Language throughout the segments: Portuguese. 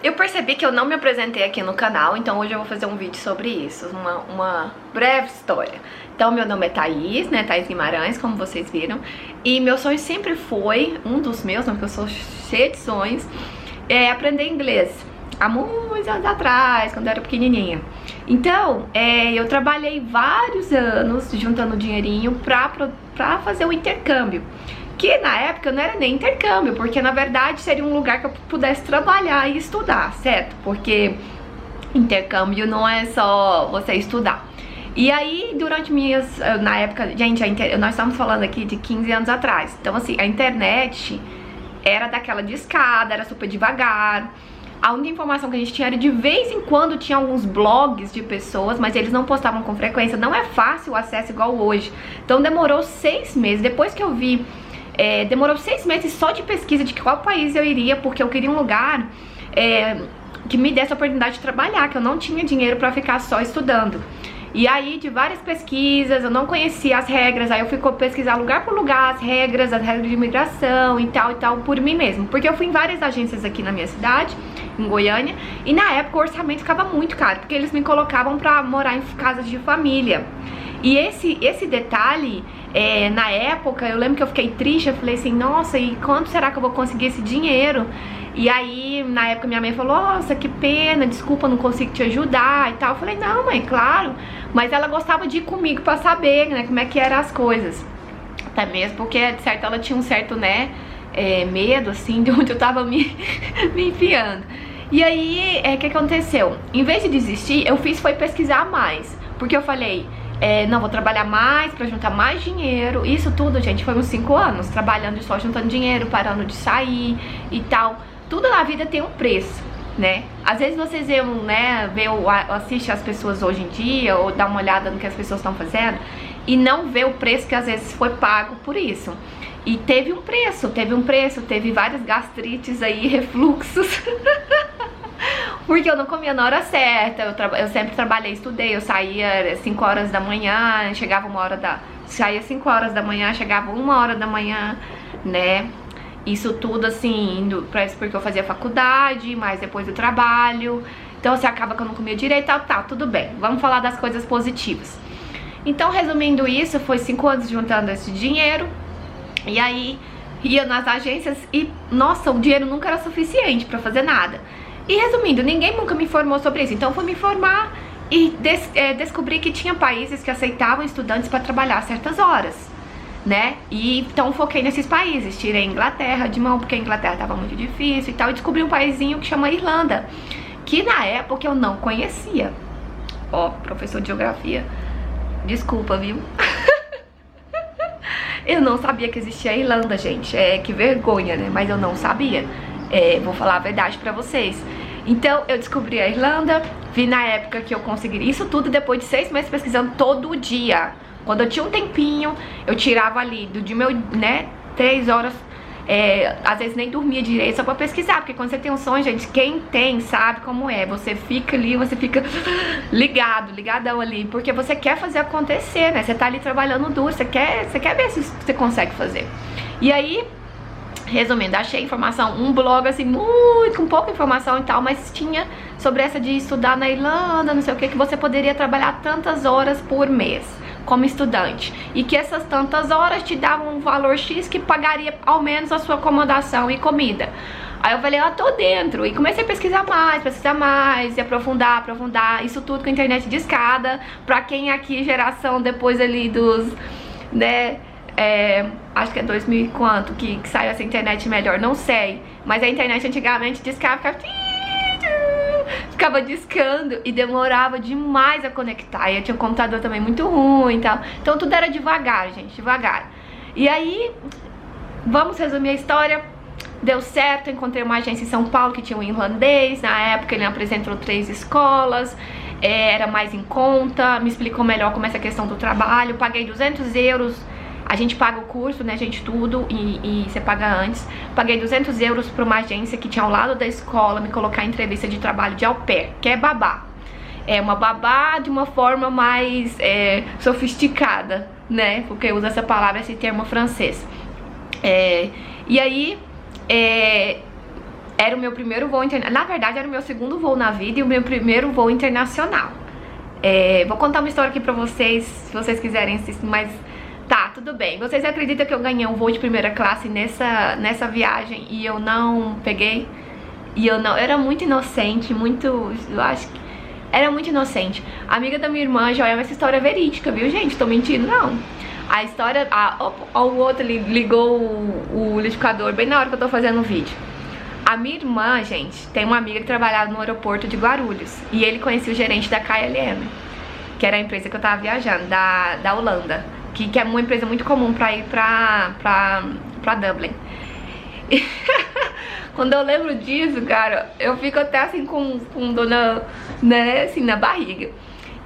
Eu percebi que eu não me apresentei aqui no canal, então hoje eu vou fazer um vídeo sobre isso, uma breve história. Então meu nome é Thaís, né, Thaís Guimarães, como vocês viram. E meu sonho sempre foi, um dos meus, porque eu sou cheia de sonhos, é aprender inglês. Há muitos anos atrás, quando eu era pequenininha. Então, eu trabalhei vários anos juntando dinheirinho pra fazer o intercâmbio. Que na época não era nem intercâmbio, porque na verdade seria um lugar que eu pudesse trabalhar e estudar, certo? Porque intercâmbio não é só você estudar. E aí, durante na época, gente, nós estamos falando aqui de 15 anos atrás. Então assim, a internet era daquela discada, era super devagar. A única informação que a gente tinha era de vez em quando tinha alguns blogs de pessoas, mas eles não postavam com frequência. Não é fácil o acesso igual hoje. Então demorou 6 meses, depois que eu vi... demorou 6 meses só de pesquisa de qual país eu iria, porque eu queria um lugar que me desse a oportunidade de trabalhar, que eu não tinha dinheiro pra ficar só estudando. E aí, de várias pesquisas, eu não conhecia as regras, aí eu fui pesquisar lugar por lugar as regras de imigração e tal, por mim mesmo. Porque eu fui em várias agências aqui na minha cidade, em Goiânia, e na época o orçamento ficava muito caro, porque eles me colocavam pra morar em casas de família. E esse detalhe, na época, eu lembro que eu fiquei triste, eu falei assim, nossa, e quanto será que eu vou conseguir esse dinheiro? E aí, na época, minha mãe falou, nossa, que pena, desculpa, não consigo te ajudar e tal. Eu falei, não, mãe, claro. Mas ela gostava de ir comigo pra saber, né, como é que eram as coisas. Até mesmo porque, de certo, ela tinha um certo, né, medo, assim, de onde eu tava me enfiando. E aí, o que aconteceu? Em vez de desistir, foi pesquisar mais. Porque eu falei... não, vou trabalhar mais pra juntar mais dinheiro. Isso tudo, gente, foi uns 5 anos trabalhando só, juntando dinheiro, parando de sair e tal. Tudo na vida tem um preço, né? Às vezes vocês assistem as pessoas hoje em dia, ou dá uma olhada no que as pessoas estão fazendo, e não vê o preço que às vezes foi pago por isso. E teve um preço, teve várias gastrites aí, refluxos. Porque eu não comia na hora certa, eu sempre trabalhei, estudei, eu saía 5 horas da manhã, saía 5 horas da manhã, chegava 1 hora da manhã, né? Isso tudo assim, indo pra isso porque eu fazia faculdade, mas depois do trabalho. Então você acaba que eu não comia direito, tá, tudo bem. Vamos falar das coisas positivas. Então, resumindo isso, foi 5 anos juntando esse dinheiro. E aí, ia nas agências e, nossa, o dinheiro nunca era suficiente pra fazer nada. E resumindo, ninguém nunca me informou sobre isso. Então eu fui me informar e descobri que tinha países que aceitavam estudantes para trabalhar certas horas, né? E então foquei nesses países. Tirei a Inglaterra de mão, porque a Inglaterra estava muito difícil e tal. E descobri um paísinho que chama Irlanda, que na época eu não conhecia. Ó, professor de geografia, desculpa, viu? Eu não sabia que existia a Irlanda, gente. Que vergonha, né? Mas eu não sabia. Vou falar a verdade pra vocês. Então eu descobri a Irlanda, vi na época que eu conseguiria. Isso tudo depois de 6 meses pesquisando todo dia. Quando eu tinha um tempinho, eu tirava ali de meu, né, 3 horas. Às vezes nem dormia direito só pra pesquisar. Porque quando você tem um sonho, gente, quem tem sabe como é. Você fica ali, você fica ligadão ali. Porque você quer fazer acontecer, né? Você tá ali trabalhando duro, você quer ver se você consegue fazer. E aí... resumindo, achei informação, um blog assim, com pouca informação e tal, mas tinha sobre essa de estudar na Irlanda, não sei o que você poderia trabalhar tantas horas por mês como estudante. E que essas tantas horas te davam um valor X que pagaria ao menos a sua acomodação e comida. Aí eu falei, tô dentro. E comecei a pesquisar mais, e aprofundar. Isso tudo com a internet de escada. Pra quem aqui, geração depois ali dos, né... acho que é 2000 e quanto que saiu essa internet melhor, não sei. Mas a internet antigamente ficava discando e demorava demais a conectar. E eu tinha um computador também muito ruim e tal. Então tudo era devagar, gente, devagar. E aí, vamos resumir a história. Deu certo, encontrei uma agência em São Paulo que tinha um irlandês. Na época ele me apresentou 3 escolas. Era mais em conta, me explicou melhor como é essa questão do trabalho. Paguei 200 euros. A gente paga o curso, né, gente, tudo, e você paga antes. Paguei 200 euros pra uma agência que tinha ao lado da escola me colocar em entrevista de trabalho de au pair, que é babá. É uma babá de uma forma mais sofisticada, né, porque usa essa palavra, esse termo francês. E aí, Era o meu primeiro voo internacional. Na verdade, era o meu segundo voo na vida e o meu primeiro voo internacional. Vou contar uma história aqui pra vocês, se vocês quiserem assistir, mas tá, tudo bem. Vocês acreditam que eu ganhei um voo de primeira classe nessa viagem e eu não peguei? E eu era muito inocente, eu acho que era muito inocente. A amiga da minha irmã, Joelma, essa história é verídica, viu, gente? Tô mentindo, não. A história, o outro ligou o liquidificador bem na hora que eu tô fazendo o vídeo. A minha irmã, gente, tem uma amiga que trabalhava no aeroporto de Guarulhos. E ele conhecia o gerente da KLM, que era a empresa que eu tava viajando, da Holanda. Que é uma empresa muito comum pra ir pra Dublin. Quando eu lembro disso, cara, eu fico até assim com dor né, assim, na barriga.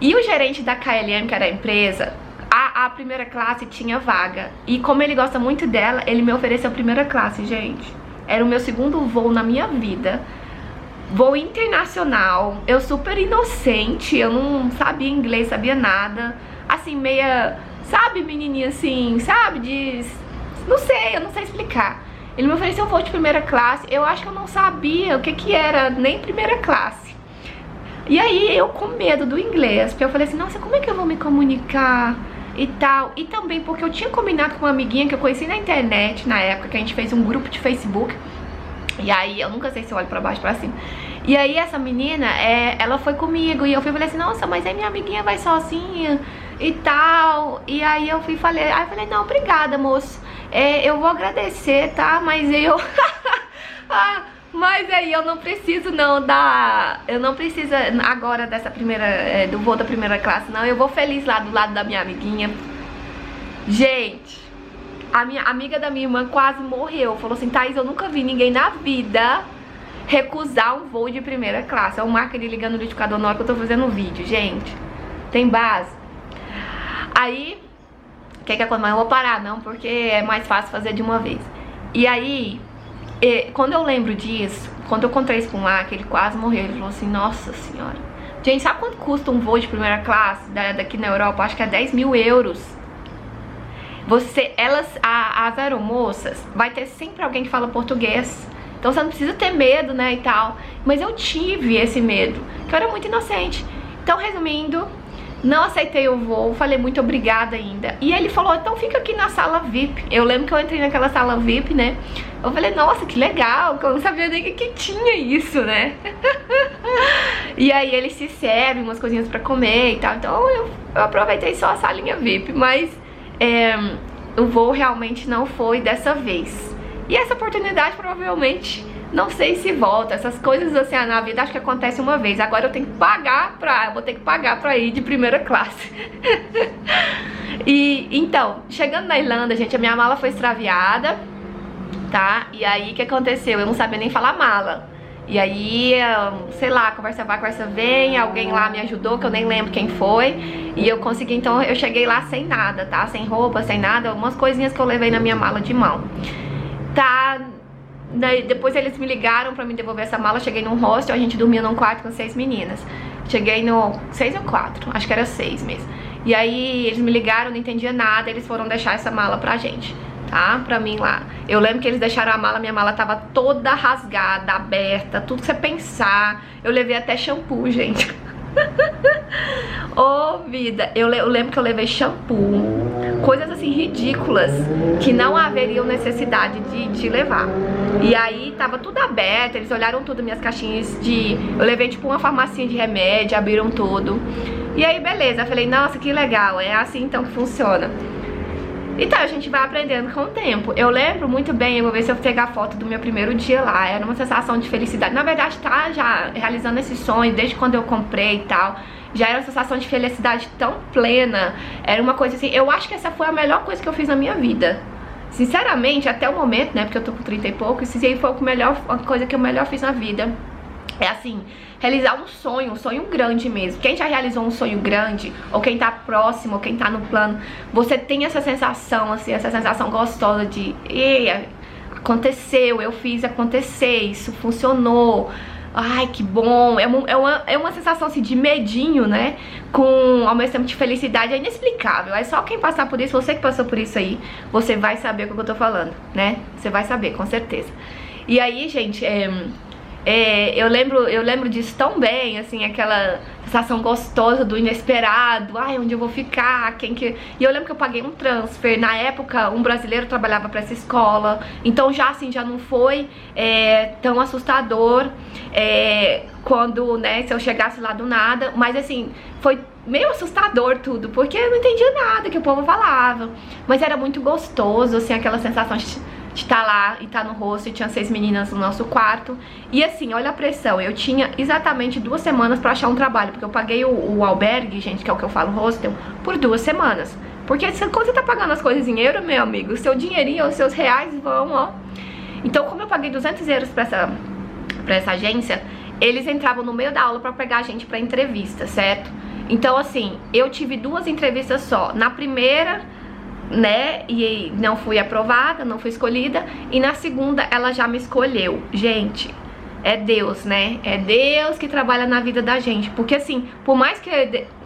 E o gerente da KLM, que era a empresa, a primeira classe tinha vaga. E como ele gosta muito dela, ele me ofereceu a primeira classe, gente. Era o meu segundo voo na minha vida. Voo internacional. Eu super inocente, eu não sabia inglês, sabia nada. Assim, meia, sabe, menininha assim, sabe, não sei, eu não sei explicar. Ele me ofereceu um voo de primeira classe. Eu acho que eu não sabia o que era nem primeira classe. E aí eu com medo do inglês, porque eu falei assim, nossa, como é que eu vou me comunicar e tal. E também porque eu tinha combinado com uma amiguinha que eu conheci na internet na época, que a gente fez um grupo de Facebook. E aí, eu nunca sei se eu olho pra baixo ou pra cima. E aí essa menina, ela foi comigo. E eu falei assim, nossa, mas aí minha amiguinha vai sozinha e tal. E aí eu falei, não, obrigada, moço. Eu vou agradecer, tá? Mas eu... mas aí eu não preciso eu não preciso agora dessa primeira, do voo da primeira classe, não. Eu vou feliz lá do lado da minha amiguinha. Gente, a minha amiga da minha irmã quase morreu. Falou assim, Thaís, eu nunca vi ninguém na vida recusar um voo de primeira classe. É o Marco ali ligando no liquidificador na hora que eu tô fazendo o vídeo, gente. Tem base. Aí, o que acontece? Mas eu vou parar, não, porque é mais fácil fazer de uma vez. E aí, quando eu lembro disso, quando eu contei isso com o Marco, ele quase morreu. Ele falou assim, nossa senhora. Gente, sabe quanto custa um voo de primeira classe daqui na Europa? Acho que é 10 mil euros. As aeromoças, vai ter sempre alguém que fala português. Então você não precisa ter medo, né, e tal. Mas eu tive esse medo, que eu era muito inocente. Então, resumindo, não aceitei o voo, falei muito obrigada ainda. E ele falou, então fica aqui na sala VIP. Eu lembro que eu entrei naquela sala VIP, né. Eu falei, nossa, que legal, que eu não sabia nem que tinha isso, né. E aí ele se serve umas coisinhas pra comer e tal. Então eu aproveitei só a salinha VIP, mas... o voo realmente não foi dessa vez. E essa oportunidade provavelmente, não sei se volta. Essas coisas assim na vida acho que acontece uma vez. Agora eu tenho que pagar vou ter que pagar pra ir de primeira classe. E então, chegando na Irlanda, gente, a minha mala foi extraviada, tá? E aí o que aconteceu? Eu não sabia nem falar mala. E aí, sei lá, conversa vai, conversa vem, alguém lá me ajudou, que eu nem lembro quem foi. E eu consegui, então eu cheguei lá sem nada, tá? Sem roupa, sem nada, algumas coisinhas que eu levei na minha mala de mão. Tá, depois eles me ligaram pra me devolver essa mala, cheguei num hostel, a gente dormia num quarto com 6 meninas. Cheguei no 6 ou 4, acho que era 6 mesmo. E aí eles me ligaram, não entendia nada, eles foram deixar essa mala pra gente. Tá? Pra mim lá. Eu lembro que eles deixaram a mala, minha mala tava toda rasgada, aberta, tudo que você pensar. Eu levei até shampoo, gente. Ô, vida. Eu lembro que eu levei shampoo. Coisas assim ridículas que não haveriam necessidade de levar. E aí tava tudo aberto, eles olharam tudo, minhas caixinhas de... Eu levei tipo uma farmacinha de remédio, abriram tudo. E aí beleza, eu falei, nossa, que legal, é assim então que funciona. Então a gente vai aprendendo com o tempo. Eu lembro muito bem, eu vou ver se eu pegar foto do meu primeiro dia lá. Era uma sensação de felicidade. Na verdade tá já realizando esse sonho desde quando eu comprei e tal. Já era uma sensação de felicidade tão plena. Era uma coisa assim, eu acho que essa foi a melhor coisa que eu fiz na minha vida. Sinceramente, até o momento, né, porque eu tô com 30 e pouco, isso aí foi a coisa que eu melhor fiz na vida. É assim, realizar um sonho grande mesmo. Quem já realizou um sonho grande, ou quem tá próximo, ou quem tá no plano, você tem essa sensação, assim, essa sensação gostosa de aconteceu, eu fiz acontecer, isso funcionou. Ai, que bom. É uma sensação assim de medinho, né? Com ao mesmo tempo de felicidade, é inexplicável. É só quem passar por isso, você que passou por isso aí, você vai saber o que eu tô falando, né? Você vai saber, com certeza. E aí, gente, eu lembro disso tão bem, assim, aquela sensação gostosa do inesperado, ai, onde eu vou ficar, E eu lembro que eu paguei um transfer, na época um brasileiro trabalhava pra essa escola, então já assim, já não foi tão assustador quando, né, se eu chegasse lá do nada, mas assim, foi meio assustador tudo, porque eu não entendia nada que o povo falava, mas era muito gostoso, assim, aquela sensação de estar lá e estar no rosto, e tinha 6 meninas no nosso quarto. E assim, olha a pressão, eu tinha exatamente 2 semanas pra achar um trabalho, porque eu paguei o albergue, gente, que é o que eu falo, hostel, por 2 semanas. Porque quando você tá pagando as coisas em euro, meu amigo, o seu dinheirinho, os seus reais vão, ó. Então, como eu paguei 200 euros pra essa agência, eles entravam no meio da aula pra pegar a gente pra entrevista, certo? Então, assim, eu tive 2 entrevistas só. Na primeira, né, e não fui aprovada, não fui escolhida, e na segunda ela já me escolheu. Gente, é Deus, né? É Deus que trabalha na vida da gente, porque assim, por mais que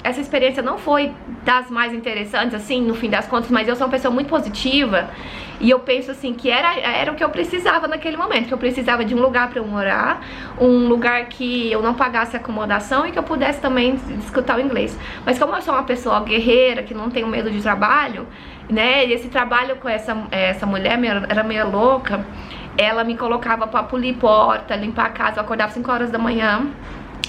essa experiência não foi das mais interessantes, assim, no fim das contas, mas eu sou uma pessoa muito positiva, e eu penso assim, que era o que eu precisava naquele momento, que eu precisava de um lugar pra eu morar, um lugar que eu não pagasse acomodação e que eu pudesse também escutar o inglês. Mas como eu sou uma pessoa guerreira, que não tenho medo de trabalho, né, e esse trabalho com essa mulher era meio louca, ela me colocava pra polir porta, limpar a casa, eu acordava 5 horas da manhã,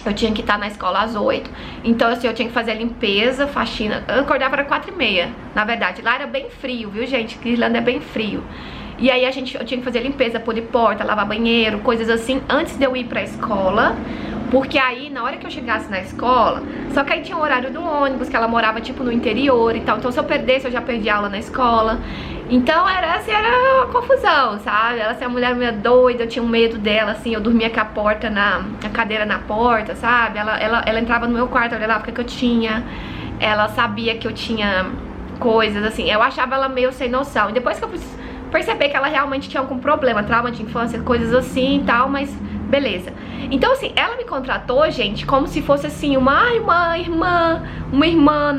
eu tinha que estar na escola às 8, então assim, eu tinha que fazer limpeza, faxina, eu acordava às 4h30, na verdade, lá era bem frio, viu gente, que Irlanda é bem frio, e aí eu tinha que fazer limpeza, polir porta, lavar banheiro, coisas assim, antes de eu ir pra escola, porque aí, na hora que eu chegasse na escola, só que aí tinha o horário do ônibus, que ela morava, tipo, no interior e tal. Então, se eu perdesse, eu já perdi aula na escola. Então, era uma confusão, sabe? Ela, assim, a mulher meio doida, eu tinha um medo dela, assim. Eu dormia com a porta, a cadeira na porta, sabe? Ela entrava no meu quarto, eu olhava o que eu tinha. Ela sabia que eu tinha coisas, assim. Eu achava ela meio sem noção. E depois que eu percebi que ela realmente tinha algum problema, trauma de infância, coisas assim e tal, mas beleza. Então assim, ela me contratou, gente, como se fosse assim, uma irmã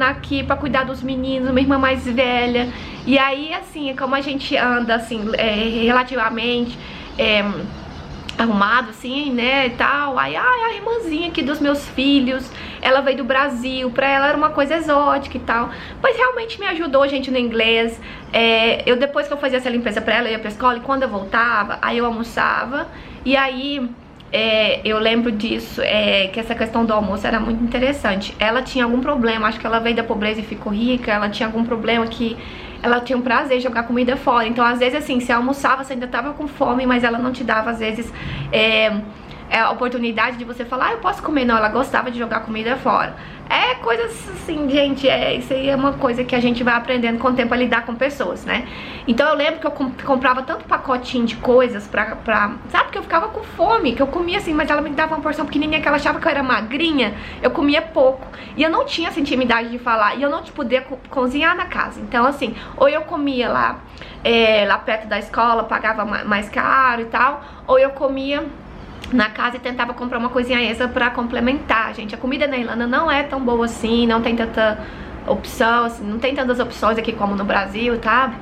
aqui pra cuidar dos meninos, uma irmã mais velha. E aí assim, como a gente anda assim, relativamente arrumado assim, né, e tal. Aí, a irmãzinha aqui dos meus filhos, ela veio do Brasil, pra ela era uma coisa exótica e tal. Mas realmente me ajudou, gente, no inglês. Depois que eu fazia essa limpeza pra ela, eu ia pra escola, e quando eu voltava, aí eu almoçava. E aí, eu lembro disso, que essa questão do almoço era muito interessante. Ela tinha algum problema, acho que ela veio da pobreza e ficou rica, ela tinha algum problema que ela tinha um prazer em jogar comida fora. Então, às vezes, assim, você almoçava, você ainda tava com fome, mas ela não te dava, às vezes, a oportunidade de você falar, eu posso comer. Não, ela gostava de jogar comida fora. Coisas assim, gente, isso aí é uma coisa que a gente vai aprendendo com o tempo a lidar com pessoas, né? Então eu lembro que eu comprava tanto pacotinho de coisas sabe, que eu ficava com fome, que eu comia assim, mas ela me dava uma porção pequenininha, que ela achava que eu era magrinha, eu comia pouco. E eu não tinha essa intimidade de falar, e eu não podia cozinhar na casa. Então assim, ou eu comia lá perto da escola, pagava mais caro e tal, ou eu comia na casa e tentava comprar uma coisinha extra pra complementar, gente. A comida na Irlanda não é tão boa assim, não tem tanta opção, assim, não tem tantas opções aqui como no Brasil, sabe?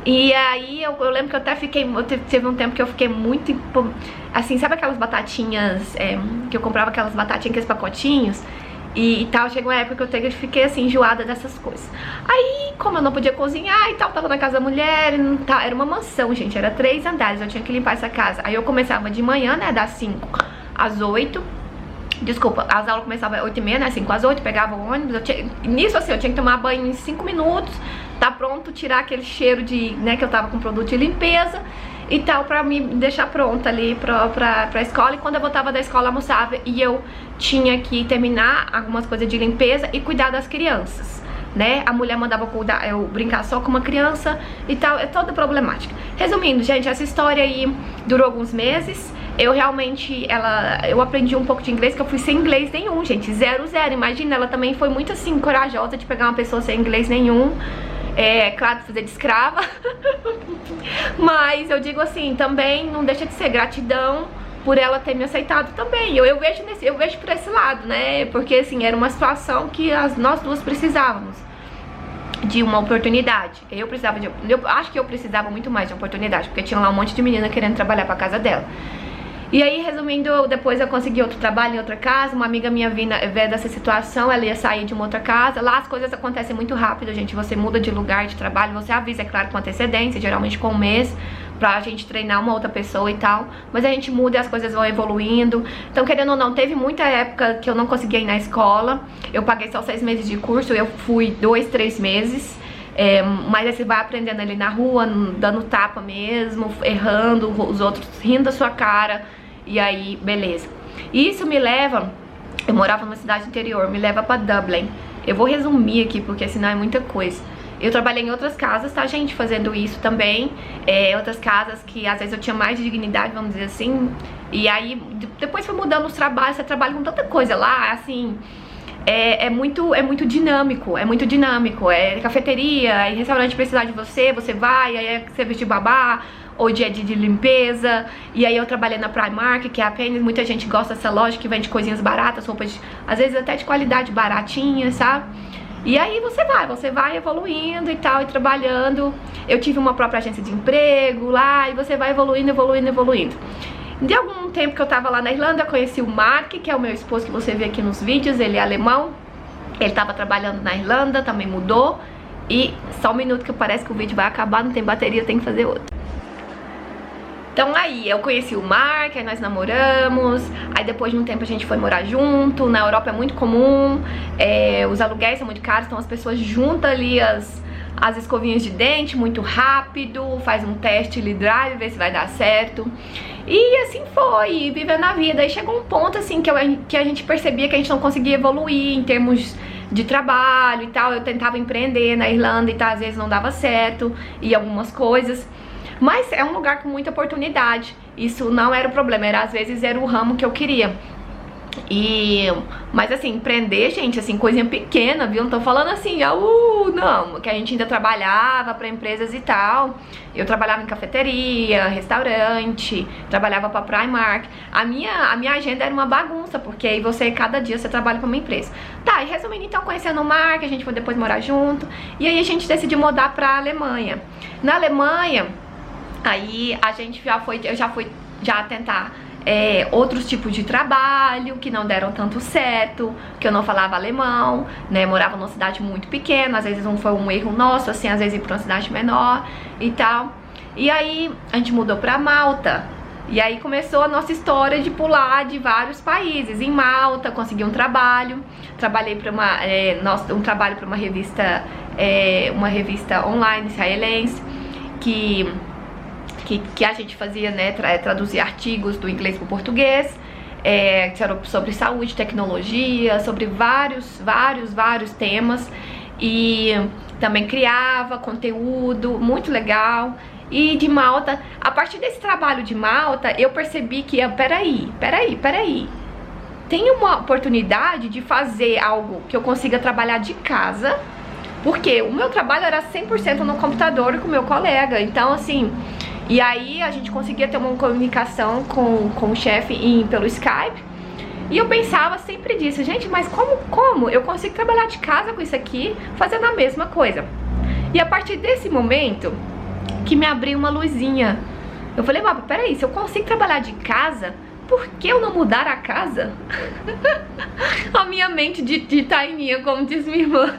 E aí eu lembro que eu até fiquei, teve um tempo que eu fiquei muito, assim, sabe aquelas batatinhas, que eu comprava aquelas batatinhas, aqueles pacotinhos e tal, chegou uma época que eu fiquei assim, enjoada dessas coisas. Aí, como eu não podia cozinhar e tal, tava na casa da mulher, era uma mansão, gente, era 3 andares, eu tinha que limpar essa casa. Aí eu começava de manhã, né, das 5 às 8, desculpa, as aulas começavam às 8h30, né, 5 às 8, pegava o ônibus, nisso assim, eu tinha que tomar banho em 5 minutos, tá pronto, tirar aquele cheiro de, né, que eu tava com produto de limpeza e tal, pra me deixar pronta ali pra escola. E quando eu voltava da escola, almoçava e eu tinha que terminar algumas coisas de limpeza e cuidar das crianças, né? A mulher mandava eu brincar só com uma criança e tal, é toda problemática. Resumindo, gente, essa história aí durou alguns meses. Eu realmente, eu aprendi um pouco de inglês, que eu fui sem inglês nenhum, gente, 0. Imagina, ela também foi muito assim, corajosa de pegar uma pessoa sem inglês nenhum. Claro, fazer de escrava. Mas eu digo assim, também não deixa de ser gratidão por ela ter me aceitado também. Eu vejo por esse lado, né? Porque assim, era uma situação que nós duas precisávamos. de uma oportunidade. Eu acho que eu precisava muito mais de oportunidade, porque tinha lá um monte de menina querendo trabalhar pra casa dela. E aí, resumindo, depois eu consegui outro trabalho em outra casa. Uma amiga minha veio dessa situação, ela ia sair de uma outra casa. Lá as coisas acontecem muito rápido, gente. Você muda de lugar de trabalho, você avisa, é claro, com antecedência, geralmente com um mês, pra gente treinar uma outra pessoa e tal. Mas a gente muda e as coisas vão evoluindo. Então, querendo ou não, teve muita época que eu não conseguia ir na escola. Eu paguei só 6 meses de curso, eu fui 2, 3 meses. Mas aí você vai aprendendo ali na rua, dando tapa mesmo, errando, os outros rindo da sua cara. E aí, beleza. E isso me leva... Eu morava numa cidade interior, me leva pra Dublin. Eu vou resumir aqui, porque senão é muita coisa. Eu trabalhei em outras casas, tá, gente? Fazendo isso também. Outras casas que às vezes eu tinha mais dignidade, vamos dizer assim. E aí, depois foi mudando os trabalhos. Você trabalha com tanta coisa lá, assim... É muito dinâmico, é cafeteria, aí restaurante precisar de você, você vai, aí é serviço de babá, ou dia de limpeza. E aí eu trabalhei na Primark, que é a Penny, muita gente gosta dessa loja que vende coisinhas baratas, roupas, às vezes até de qualidade baratinha, sabe? E aí você vai evoluindo e tal, e trabalhando. Eu tive uma própria agência de emprego lá, e você vai evoluindo. De algum tempo que eu tava lá na Irlanda, eu conheci o Mark, que é o meu esposo que você vê aqui nos vídeos, ele é alemão. Ele tava trabalhando na Irlanda, também mudou. E só um minuto que parece que o vídeo vai acabar, não tem bateria, tem que fazer outro. Então aí, eu conheci o Mark, aí nós namoramos, aí depois de um tempo a gente foi morar junto. Na Europa é muito comum, os aluguéis são muito caros, então as pessoas juntam ali as escovinhas de dente muito rápido, faz um teste ali drive, vê se vai dar certo. E assim foi, vivendo a vida. E chegou um ponto assim que a gente percebia que a gente não conseguia evoluir em termos de trabalho e tal. Eu tentava empreender na Irlanda e tal, às vezes não dava certo, e algumas coisas. Mas é um lugar com muita oportunidade. Isso não era o problema, às vezes era o ramo que eu queria. Mas assim, empreender, gente, assim, coisinha pequena, viu? Não tô falando assim, não, que a gente ainda trabalhava pra empresas e tal. Eu trabalhava em cafeteria, restaurante, trabalhava pra Primark. A minha agenda era uma bagunça, porque aí cada dia você trabalha pra uma empresa. Tá, e resumindo, então, conhecendo o Mark, a gente foi depois morar junto. E aí a gente decidiu mudar pra Alemanha. Na Alemanha, aí eu já fui tentar outros tipos de trabalho que não deram tanto certo, que eu não falava alemão, né, morava numa cidade muito pequena, às vezes não foi um erro nosso, assim, às vezes ir pra uma cidade menor e tal. E aí a gente mudou pra Malta, e aí começou a nossa história de pular de vários países. Em Malta, consegui um trabalho, trabalhei para um trabalho para uma revista online israelense, que a gente fazia, né, traduzir artigos do inglês para o português, sobre saúde, tecnologia, sobre vários temas, e também criava conteúdo muito legal. E de Malta, a partir desse trabalho de Malta, eu percebi que, peraí, tem uma oportunidade de fazer algo que eu consiga trabalhar de casa, porque o meu trabalho era 100% no computador com o meu colega, então assim... E aí a gente conseguia ter uma comunicação com o chefe pelo Skype. E eu pensava sempre disso, gente, mas como eu consigo trabalhar de casa com isso aqui, fazendo a mesma coisa? E a partir desse momento que me abriu uma luzinha. Eu falei, mas peraí, se eu consigo trabalhar de casa, por que eu não mudar a casa? A minha mente de taininha, como diz minha irmã.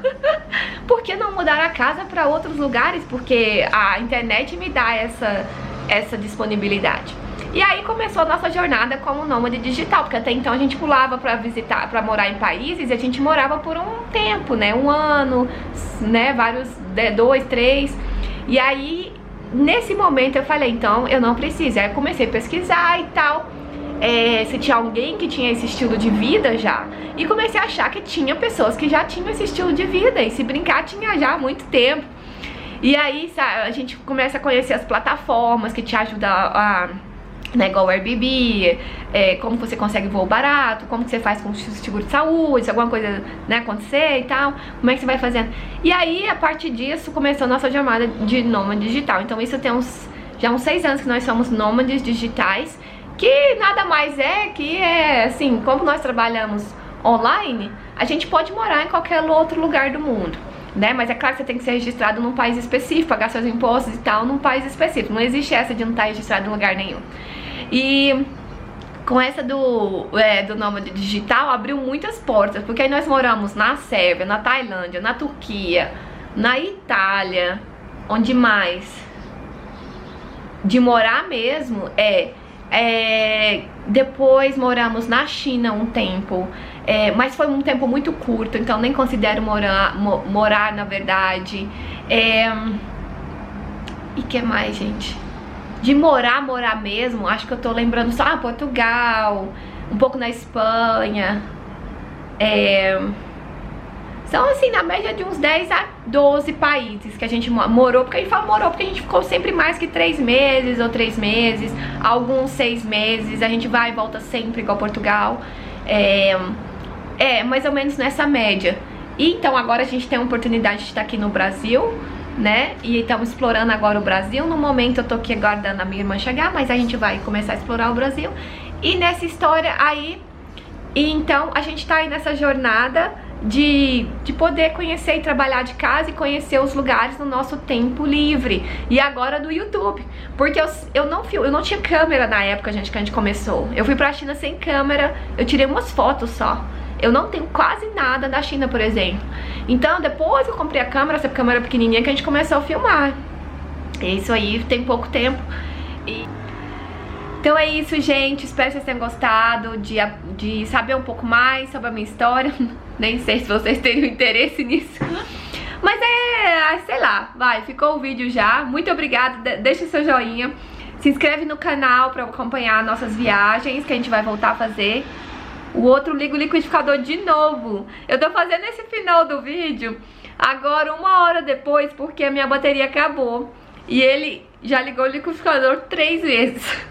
Por que não mudar a casa para outros lugares? Porque a internet me dá essa disponibilidade. E aí começou a nossa jornada como nômade digital, porque até então a gente pulava pra visitar, pra morar em países, e a gente morava por um tempo, né, 1 ano, né, 2, 3. E aí, nesse momento eu falei, então eu não preciso. Aí eu comecei a pesquisar e tal, se tinha alguém que tinha esse estilo de vida já. E comecei a achar que tinha pessoas que já tinham esse estilo de vida, e se brincar tinha já há muito tempo. E aí, sabe, a gente começa a conhecer as plataformas que te ajudam né, igual o Airbnb, como você consegue voo barato, como que você faz com o seguro de saúde, se alguma coisa, né, acontecer e tal, como é que você vai fazendo. E aí, a partir disso, começou a nossa jornada de nômade digital. Então isso tem já uns 6 anos que nós somos nômades digitais, que nada mais que assim, como nós trabalhamos online, a gente pode morar em qualquer outro lugar do mundo. né? Mas é claro que você tem que ser registrado num país específico, pagar seus impostos e tal num país específico. Não existe essa de não estar registrado em lugar nenhum. E com essa do nômade digital abriu muitas portas, porque aí nós moramos na Sérvia, na Tailândia, na Turquia, na Itália, onde mais? De morar mesmo, depois moramos na China um tempo, mas foi um tempo muito curto, então nem considero morar na verdade. E que mais, gente? De morar mesmo, acho que eu tô lembrando só Portugal, um pouco na Espanha. São assim, na média de uns 10 a 12 países que a gente morou, porque a gente fala morou porque a gente ficou sempre mais que 3 meses ou 3 meses, alguns 6 meses, a gente vai e volta sempre igual Portugal. Mais ou menos nessa média. E então agora a gente tem a oportunidade de estar aqui no Brasil, né? E estamos explorando agora o Brasil. No momento eu tô aqui aguardando a minha irmã chegar, mas a gente vai começar a explorar o Brasil. E nessa história aí, então a gente tá aí nessa jornada de poder conhecer e trabalhar de casa e conhecer os lugares no nosso tempo livre. E agora do YouTube, porque eu não tinha câmera na época, gente, que a gente começou. Eu fui pra China sem câmera, eu tirei umas fotos só. Eu não tenho quase nada da China, por exemplo. Então depois eu comprei a câmera, essa câmera pequenininha, que a gente começou a filmar. E isso aí tem pouco tempo. Então é isso, gente, espero que vocês tenham gostado de saber um pouco mais sobre a minha história. Nem sei se vocês teriam interesse nisso, mas sei lá, ficou o vídeo já. Muito obrigada, deixa seu joinha, se inscreve no canal pra acompanhar nossas viagens que a gente vai voltar a fazer. O outro liga o liquidificador de novo. Eu tô fazendo esse final do vídeo agora 1 hora depois, porque a minha bateria acabou. E ele já ligou o liquidificador 3 vezes.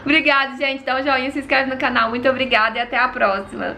Obrigada, gente. Dá um joinha, se inscreve no canal. Muito obrigada e até a próxima.